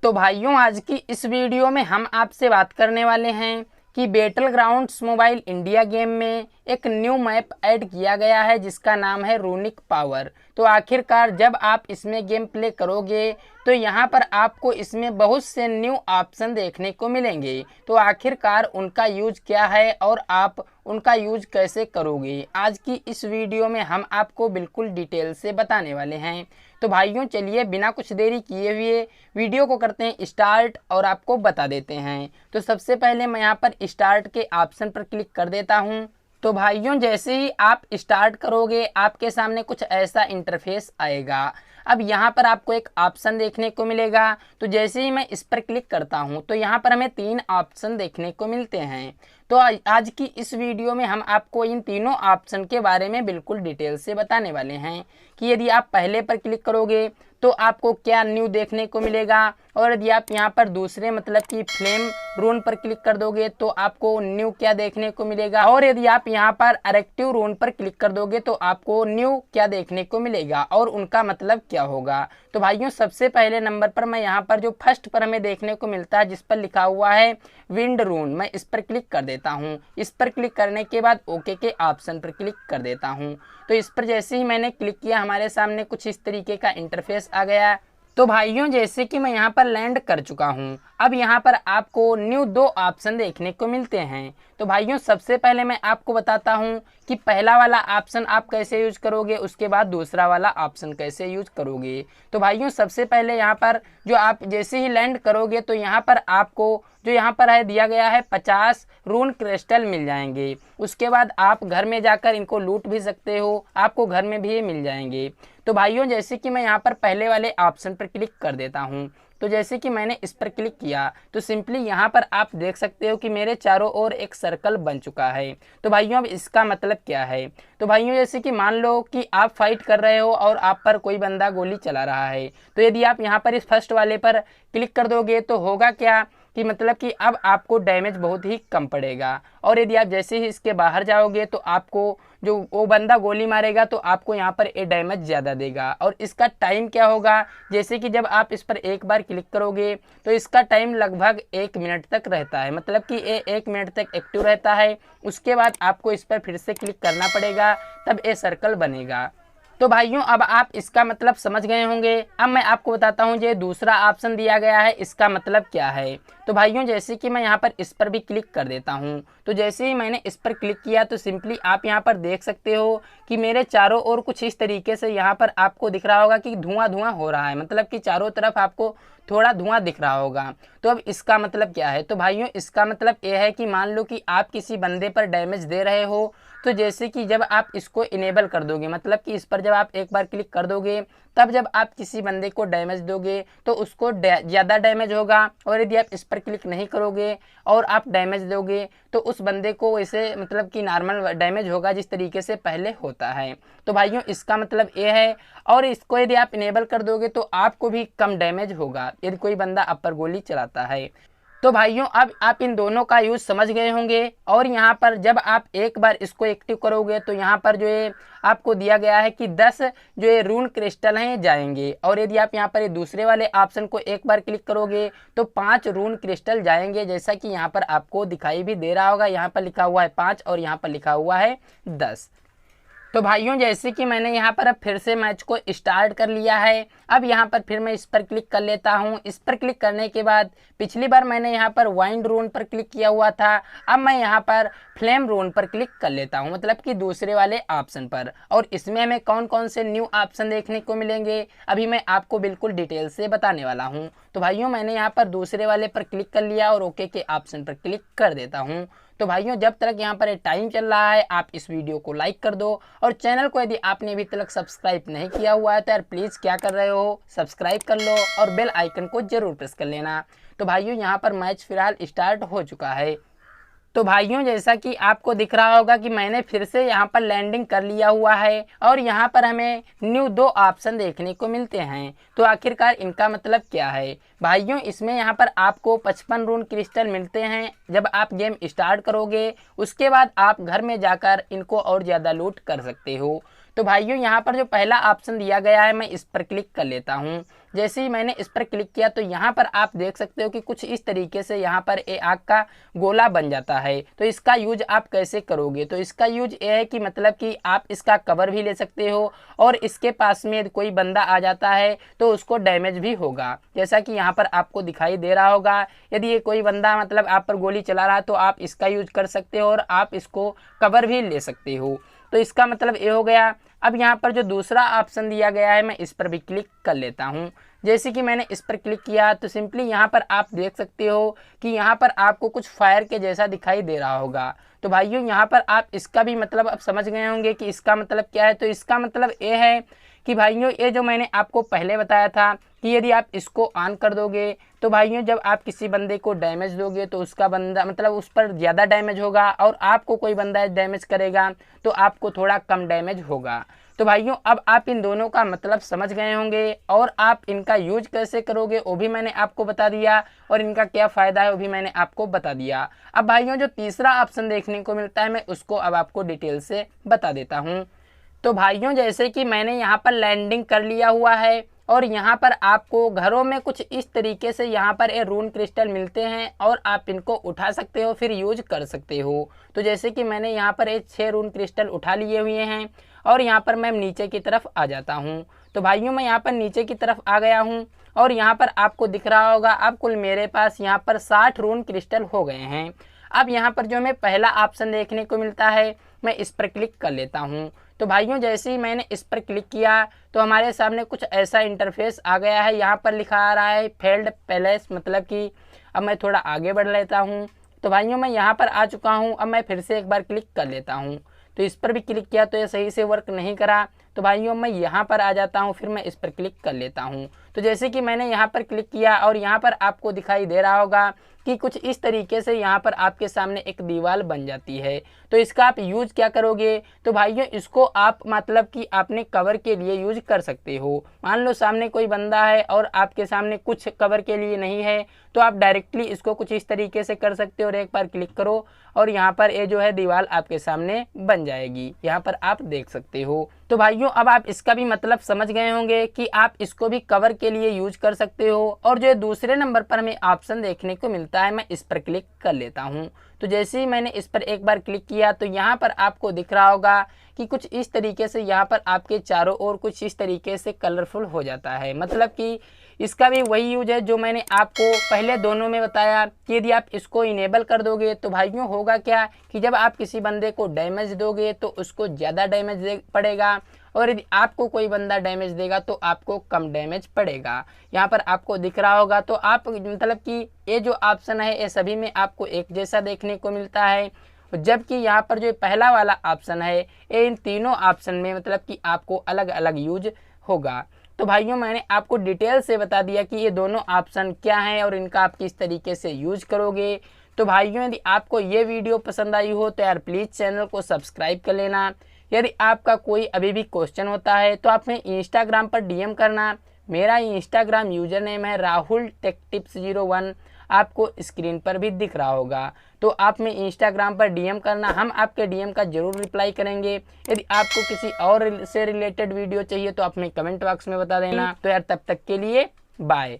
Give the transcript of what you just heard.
तो भाइयों, आज की इस वीडियो में हम आपसे बात करने वाले हैं कि battle grounds mobile India game में एक न्यू मैप ऐड किया गया है जिसका नाम है रूनिक पावर। तो आखिरकार जब आप इसमें गेम प्ले करोगे तो यहाँ पर आपको इसमें बहुत से न्यू ऑप्शन देखने को मिलेंगे। तो आखिरकार उनका यूज क्या है और आप उनका यूज कैसे करोगे, आज की इस वीडियो में हम आपको बिल्कुल डिटेल से बताने वाले हैं। तो भाइयों चलिए बिना कुछ देरी किए हुए वीडियो को करते हैं स्टार्ट और आपको बता देते हैं। तो सबसे पहले मैं यहाँ पर स्टार्ट के ऑप्शन पर क्लिक कर देता हूँ। तो भाइयों जैसे ही आप स्टार्ट करोगे आपके सामने कुछ ऐसा इंटरफेस आएगा। अब यहाँ पर आपको एक ऑप्शन देखने को मिलेगा। तो जैसे ही मैं इस पर क्लिक करता हूँ तो यहाँ पर हमें 3 ऑप्शन देखने को मिलते हैं। तो आज की इस वीडियो में हम आपको इन तीनों ऑप्शन के बारे में बिल्कुल डिटेल से बताने वाले हैं कि यदि आप पहले पर क्लिक करोगे तो आपको क्या न्यू देखने को मिलेगा, और यदि आप यहाँ पर दूसरे मतलब कि फ्लेम रून पर क्लिक कर दोगे तो आपको न्यू क्या देखने को मिलेगा, और यदि आप यहाँ पर अरेक्टिव रून पर क्लिक कर दोगे तो आपको न्यू क्या देखने को मिलेगा और उनका मतलब क्या होगा। तो भाइयों सबसे पहले नंबर पर मैं यहाँ पर जो फर्स्ट पर हमें देखने को मिलता है जिस पर लिखा हुआ है विंड रून, मैं इस पर क्लिक कर देता हूँ। इस पर क्लिक करने के बाद ओके के ऑप्शन पर क्लिक कर देता हूँ। तो इस पर जैसे ही मैंने क्लिक किया हमारे सामने कुछ इस तरीके का इंटरफेस आ गया। तो भाइयों जैसे कि मैं यहाँ पर लैंड कर चुका हूँ, अब यहाँ पर आपको न्यू 2 ऑप्शन देखने को मिलते हैं। तो भाइयों सबसे पहले मैं आपको बताता हूँ कि पहला वाला ऑप्शन आप कैसे यूज करोगे, उसके बाद दूसरा वाला ऑप्शन कैसे यूज करोगे। तो भाइयों सबसे पहले यहाँ पर जो आप जैसे ही लैंड करोगे तो यहाँ पर आपको जो यहाँ पर है दिया गया है 50 रून क्रिस्टल मिल जाएंगे। उसके बाद आप घर में जाकर इनको लूट भी सकते हो, आपको घर में भी मिल जाएंगे। तो भाइयों जैसे कि मैं यहाँ पर पहले वाले ऑप्शन पर क्लिक कर देता हूँ। तो जैसे कि मैंने इस पर क्लिक किया तो सिंपली यहाँ पर आप देख सकते हो कि मेरे चारों ओर एक सर्कल बन चुका है। तो भाइयों अब इसका मतलब क्या है। तो भाइयों जैसे कि मान लो कि आप फाइट कर रहे हो और आप पर कोई बंदा गोली चला रहा है, तो यदि आप यहाँ पर इस फर्स्ट वाले पर क्लिक कर दोगे तो होगा क्या कि मतलब कि अब आपको डैमेज बहुत ही कम पड़ेगा, और यदि आप जैसे ही इसके बाहर जाओगे तो आपको जो वो बंदा गोली मारेगा तो आपको यहाँ पर ए डैमेज ज़्यादा देगा। और इसका टाइम क्या होगा, जैसे कि जब आप इस पर एक बार क्लिक करोगे तो इसका टाइम लगभग 1 मिनट तक रहता है, मतलब कि ये 1 मिनट तक एक्टिव रहता है। उसके बाद आपको इस पर फिर से क्लिक करना पड़ेगा, तब ये सर्कल बनेगा। तो भाइयों अब आप इसका मतलब समझ गए होंगे। अब मैं आपको बताता हूँ जो दूसरा ऑप्शन दिया गया है इसका मतलब क्या है। तो भाइयों जैसे कि मैं यहाँ पर इस पर भी क्लिक कर देता हूँ। तो जैसे ही मैंने इस पर क्लिक किया तो सिंपली आप यहाँ पर देख सकते हो कि मेरे चारों ओर कुछ इस तरीके से यहाँ पर आपको दिख रहा होगा कि धुआं धुआं हो रहा है, मतलब कि चारों तरफ आपको थोड़ा धुआं दिख रहा होगा। तो अब इसका मतलब क्या है। तो भाइयों इसका मतलब यह है कि मान लो कि आप किसी बंदे पर डैमेज दे रहे हो, तो जैसे कि जब आप इसको इनेबल कर दोगे, मतलब कि इस पर जब आप एक बार क्लिक कर दोगे तब जब आप किसी बंदे को डैमेज दोगे तो उसको ज़्यादा डैमेज होगा, और यदि आप इस पर क्लिक नहीं करोगे और आप डैमेज दोगे तो उस बंदे को वैसे मतलब कि नॉर्मल डैमेज होगा जिस तरीके से पहले होता है। तो भाइयों इसका मतलब ये है, और इसको यदि आप इनेबल कर दोगे तो आपको भी कम डैमेज होगा यदि कोई बंदा आप पर गोली चलाता है। तो भाइयों अब आप इन दोनों का यूज़ समझ गए होंगे, और यहाँ पर जब आप एक बार इसको एक्टिव करोगे तो यहाँ पर जो ये आपको दिया गया है कि 10 जो ये रून क्रिस्टल हैं जाएंगे, और यदि आप यहाँ पर ये दूसरे वाले ऑप्शन को एक बार क्लिक करोगे तो 5 रून क्रिस्टल जाएंगे, जैसा कि यहाँ पर आपको दिखाई भी दे रहा होगा। यहाँ पर लिखा हुआ है 5 और यहाँ पर लिखा हुआ है 10। तो भाइयों जैसे कि मैंने यहाँ पर अब फिर से मैच को स्टार्ट कर लिया है, अब यहाँ पर फिर मैं इस पर क्लिक कर लेता हूँ। इस पर क्लिक करने के बाद पिछली बार मैंने यहाँ पर वाइंड रून पर क्लिक किया हुआ था, अब मैं यहाँ पर फ्लेम रून पर क्लिक कर लेता हूँ, मतलब कि दूसरे वाले ऑप्शन पर। और इसमें हमें कौन कौन से न्यू ऑप्शन देखने को मिलेंगे अभी मैं आपको बिल्कुल डिटेल से बताने वाला हूँ। तो भाइयों मैंने यहाँ पर दूसरे वाले पर क्लिक कर लिया और ओके के ऑप्शन पर क्लिक कर देता हूँ। तो भाइयों जब तक यहाँ पर टाइम चल रहा है आप इस वीडियो को लाइक कर दो, और चैनल को यदि आपने अभी तक सब्सक्राइब नहीं किया हुआ है तो यार प्लीज़ क्या कर रहे हो, सब्सक्राइब कर लो और बेल आइकन को जरूर प्रेस कर लेना। तो भाइयों यहाँ पर मैच फिलहाल स्टार्ट हो चुका है। तो भाइयों जैसा कि आपको दिख रहा होगा कि मैंने फिर से यहाँ पर लैंडिंग कर लिया हुआ है, और यहाँ पर हमें न्यू 2 ऑप्शन देखने को मिलते हैं। तो आखिरकार इनका मतलब क्या है। भाइयों इसमें यहाँ पर आपको 55 रून क्रिस्टल मिलते हैं जब आप गेम स्टार्ट करोगे, उसके बाद आप घर में जाकर इनको और ज़्यादा लूट कर सकते हो। तो भाइयों यहाँ पर जो पहला ऑप्शन दिया गया है मैं इस पर क्लिक कर लेता हूँ। जैसे ही मैंने इस पर क्लिक किया तो यहाँ पर आप देख सकते हो कि कुछ इस तरीके से यहाँ पर एक आग का गोला बन जाता है। तो इसका यूज आप कैसे करोगे, तो इसका यूज ये है कि मतलब कि आप इसका कवर भी ले सकते हो और इसके पास में कोई बंदा आ जाता है तो उसको डैमेज भी होगा। जैसा कि यहाँ पर आपको दिखाई दे रहा होगा, यदि ये कोई बंदा मतलब आप पर गोली चला रहा है तो आप इसका यूज कर सकते हो और आप इसको कवर भी ले सकते हो। तो इसका मतलब ये हो गया। अब यहाँ पर जो दूसरा ऑप्शन दिया गया है मैं इस पर भी क्लिक कर लेता हूँ। जैसे कि मैंने इस पर क्लिक किया तो सिंपली यहाँ पर आप देख सकते हो कि यहाँ पर आपको कुछ फायर के जैसा दिखाई दे रहा होगा। तो भाइयों यहाँ पर आप इसका भी मतलब अब समझ गए होंगे कि इसका मतलब क्या है। तो इसका मतलब ये है कि भाइयों ये जो मैंने आपको पहले बताया था कि यदि आप इसको ऑन कर दोगे तो भाइयों जब आप किसी बंदे को डैमेज दोगे तो उसका बंदा मतलब उस पर ज़्यादा डैमेज होगा और आपको कोई बंदा डैमेज करेगा तो आपको थोड़ा कम डैमेज होगा। तो भाइयों अब आप इन दोनों का मतलब समझ गए होंगे और आप इनका यूज कैसे करोगे वो भी मैंने आपको बता दिया और इनका क्या फ़ायदा है वो भी मैंने आपको बता दिया। अब भाइयों जो तीसरा ऑप्शन देखने को मिलता है मैं उसको अब आपको डिटेल से बता देता हूँ। तो भाइयों जैसे कि मैंने यहाँ पर लैंडिंग कर लिया हुआ है और यहाँ पर आपको घरों में कुछ इस तरीके से यहाँ पर ये रून क्रिस्टल मिलते हैं और आप इनको उठा सकते हो फिर यूज कर सकते हो। तो जैसे कि मैंने यहाँ पर ये 6 रून क्रिस्टल उठा लिए हुए हैं और यहाँ पर मैं नीचे की तरफ आ जाता हूँ। तो भाइयों मैं यहाँ पर नीचे की तरफ आ गया हूँ और यहाँ पर आपको दिख रहा होगा अब कुल मेरे पास यहाँ पर 60 रून क्रिस्टल हो गए हैं। अब यहाँ पर जो हमें पहला ऑप्शन देखने को मिलता है मैं इस पर क्लिक कर लेता हूँ। तो भाइयों जैसे ही मैंने इस पर क्लिक किया तो हमारे सामने कुछ ऐसा इंटरफेस आ गया है। यहाँ पर लिखा आ रहा है फेल्ड पैलेस, मतलब कि अब मैं थोड़ा आगे बढ़ लेता हूँ। तो भाइयों मैं यहाँ पर आ चुका हूँ। अब मैं फिर से एक बार क्लिक कर लेता हूँ। तो इस पर भी क्लिक किया तो ये सही से वर्क नहीं करा। तो भाइयों मैं यहाँ पर आ जाता हूँ, फिर मैं इस पर क्लिक कर लेता हूँ। तो जैसे कि मैंने यहाँ पर क्लिक किया और यहाँ पर आपको दिखाई दे रहा होगा कि कुछ इस तरीके से यहाँ पर आपके सामने एक दीवार बन जाती है। तो इसका आप यूज क्या करोगे, तो भाइयों इसको आप मतलब कि आपने कवर के लिए यूज कर सकते हो। मान लो सामने कोई बंदा है और आपके सामने कुछ कवर के लिए नहीं है तो आप डायरेक्टली इसको कुछ इस तरीके से कर सकते हो और एक बार क्लिक करो और यहाँ पर ये जो है दीवार आपके सामने बन जाएगी। यहाँ पर आप देख सकते हो। तो भाइयों अब आप इसका भी मतलब समझ गए होंगे कि आप इसको भी कवर के लिए यूज कर सकते हो। और जो दूसरे नंबर पर हमें ऑप्शन देखने को मिलता है मैं इस पर क्लिक कर लेता हूँ। तो जैसे ही मैंने इस पर एक बार क्लिक किया तो यहाँ पर आपको दिख रहा होगा कि कुछ इस तरीके से यहाँ पर आपके चारों ओर कुछ इस तरीके से कलरफुल हो जाता है। मतलब कि इसका भी वही यूज है जो मैंने आपको पहले दोनों में बताया कि यदि आप इसको इनेबल कर दोगे तो भाइयों होगा क्या कि जब आप किसी बंदे को डैमेज दोगे तो उसको ज़्यादा डैमेज पड़ेगा और यदि आपको कोई बंदा डैमेज देगा तो आपको कम डैमेज पड़ेगा। यहाँ पर आपको दिख रहा होगा। तो आप मतलब कि ये जो ऑप्शन है ये सभी में आपको एक जैसा देखने को मिलता है, जबकि यहाँ पर जो पहला वाला ऑप्शन है ये इन तीनों ऑप्शन में मतलब कि आपको अलग अलग यूज होगा। तो भाइयों मैंने आपको डिटेल से बता दिया कि ये दोनों ऑप्शन क्या हैं और इनका आप किस तरीके से यूज करोगे। तो भाइयों यदि आपको ये वीडियो पसंद आई हो तो यार प्लीज़ चैनल को सब्सक्राइब कर लेना। यदि आपका कोई अभी भी क्वेश्चन होता है तो आप हमें इंस्टाग्राम पर डीएम करना। मेरा इंस्टाग्राम यूज़र नेम है राहुल टेक टिप्स 01, आपको स्क्रीन पर भी दिख रहा होगा। तो आप में इंस्टाग्राम पर डीएम करना, हम आपके डीएम का जरूर रिप्लाई करेंगे। यदि आपको किसी और से रिलेटेड वीडियो चाहिए तो आप हमें कमेंट बॉक्स में बता देना। तो यार तब तक के लिए बाय।